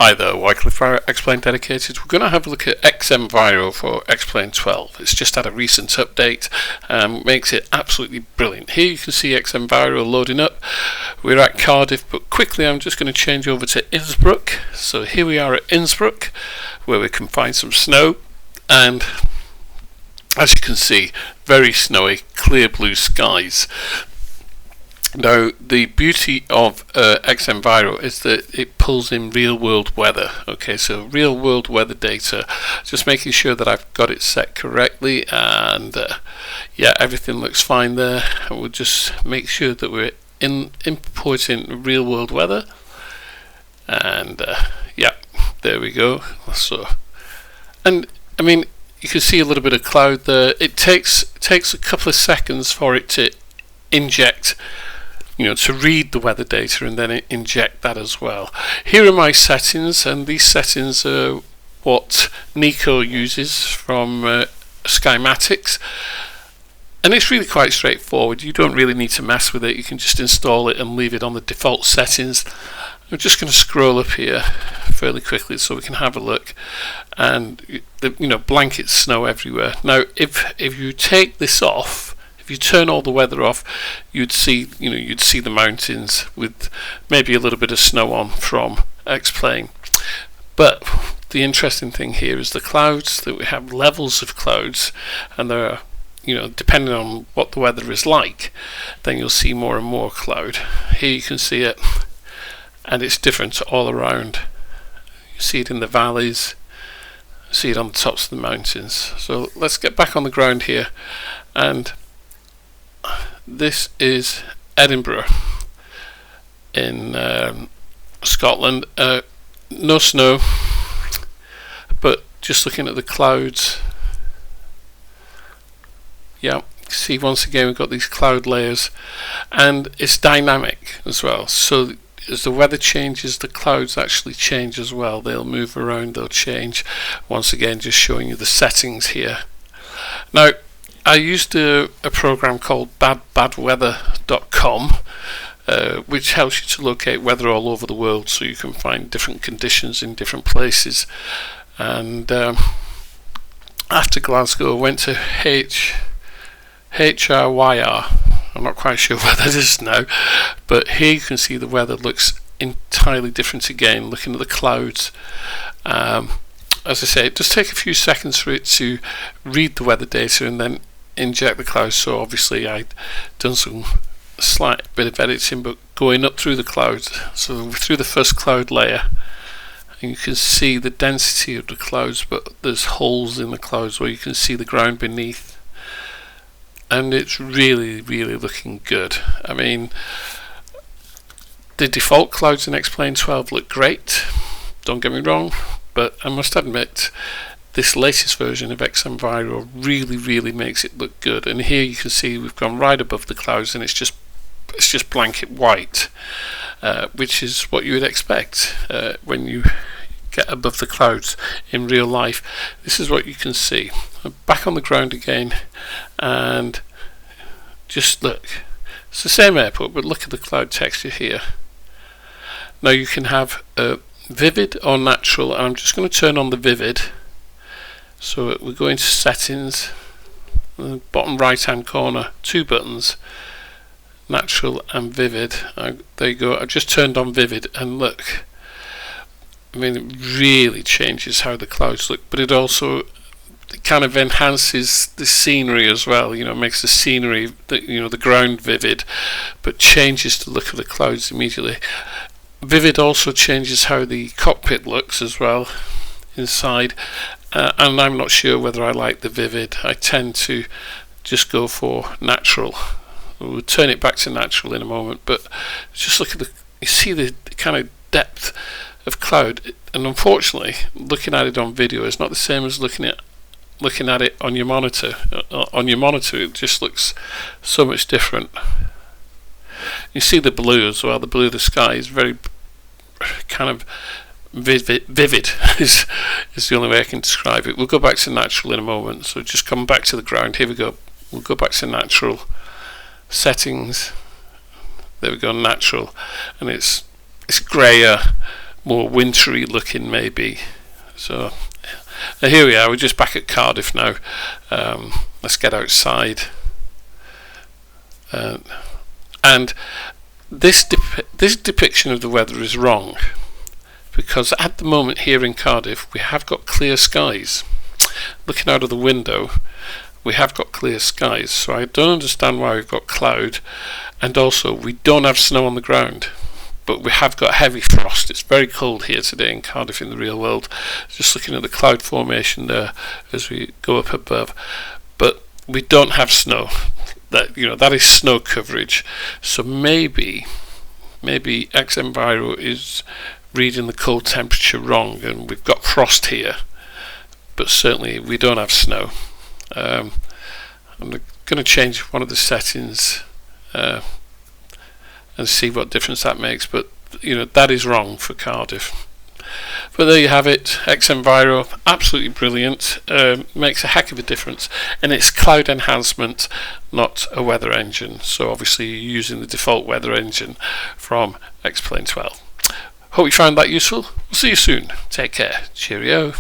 Hi there, Wycliffe Explain Dedicated. We're going to have a look at xEnviro for Explain 12. It's just had a recent update, makes it absolutely brilliant. Here you can see xEnviro loading up. We're at Cardiff, but quickly I'm just going to change over to Innsbruck. So here we are at Innsbruck, where we can find some snow, and as you can see, very snowy, clear blue skies. Now, the beauty of xEnviro is that it pulls in real-world weather. Okay, so real-world weather data. Just making sure that I've got it set correctly, and yeah, everything looks fine there. And we'll just make sure that we're importing real-world weather, and yeah, there we go. So, and I mean, you can see a little bit of cloud there. It takes a couple of seconds for it to inject, to read the weather data and then inject that as well. Here are my settings, and these settings are what Nico uses from Skymatics, and it's really quite straightforward. You don't really need to mess with it. You can just install it and leave it on the default settings. I'm just going to scroll up here fairly quickly so we can have a look, and blanket snow everywhere. Now, if you take this off, if you turn all the weather off, you'd see the mountains with maybe a little bit of snow on from Explain. But the interesting thing here is the clouds, that we have levels of clouds, and there are, depending on what the weather is like, then you'll see more and more cloud. Here you can see it, and it's different all around. You see it in the valleys, see it on the tops of the mountains. So let's get back on the ground here, and this is Edinburgh in Scotland. No snow, but just looking at the clouds, yeah, see once again we've got these cloud layers, and it's dynamic as well. So as the weather changes, the clouds actually change as well. They'll move around, they'll change. Once again, just showing you the settings here. Now, I used a program called badweather.com, which helps you to locate weather all over the world, so you can find different conditions in different places. And after Glasgow, I went to HRYR. I'm not quite sure where that is now, but here you can see the weather looks entirely different again, looking at the clouds. As I say, it does take a few seconds for it to read the weather data and then inject the clouds. So obviously I'd done some slight bit of editing, but going up through the clouds, so through the first cloud layer, and you can see the density of the clouds, but there's holes in the clouds where you can see the ground beneath, and it's really looking good. I mean, the default clouds in Explain 12 look great, don't get me wrong, but I must admit this latest version of xEnviro really makes it look good. And here you can see we've gone right above the clouds, and it's just blanket white, which is what you would expect when you get above the clouds in real life. This is what you can see. I'm back on the ground again, and just look, it's the same airport, but look at the cloud texture here. Now you can have vivid or natural, and I'm just going to turn on the vivid. So we're going to settings, bottom right hand corner, two buttons, natural and vivid. There you go. I just turned on vivid, and look, I mean, it really changes how the clouds look, but it also kind of enhances the scenery as well. Makes the scenery, the ground vivid, but changes the look of the clouds immediately. Vivid also changes how the cockpit looks as well inside, and I'm not sure whether I like the vivid. I tend to just go for natural. We'll turn it back to natural in a moment, but just look at you see the kind of depth of cloud, and unfortunately looking at it on video is not the same as looking at it on your monitor. On your monitor it just looks so much different. You see the blue as well. The blue of the sky is very kind of vivid is the only way I can describe it. We'll go back to natural in a moment, so just come back to the ground. Here we go. We'll go back to natural settings. There we go, natural, and it's grayer, more wintry looking maybe. So here we are, we're just back at Cardiff now. Let's get outside. And this depiction of the weather is wrong, because at the moment here in Cardiff we have got clear skies. Looking out of the window, we have got clear skies, so I don't understand why we've got cloud, and also we don't have snow on the ground, but we have got heavy frost. It's very cold here today in Cardiff in the real world. Just looking at the cloud formation there as we go up above, but we don't have snow. That is snow coverage. So maybe xEnviro is reading the cold temperature wrong, and we've got frost here, but certainly we don't have snow. I'm going to change one of the settings and see what difference that makes, but that is wrong for Cardiff. But there you have it, xEnviro, absolutely brilliant, makes a heck of a difference, and it's cloud enhancement, not a weather engine, so obviously you're using the default weather engine from X-Plane 12. Hope you found that useful. We'll see you soon. Take care. Cheerio.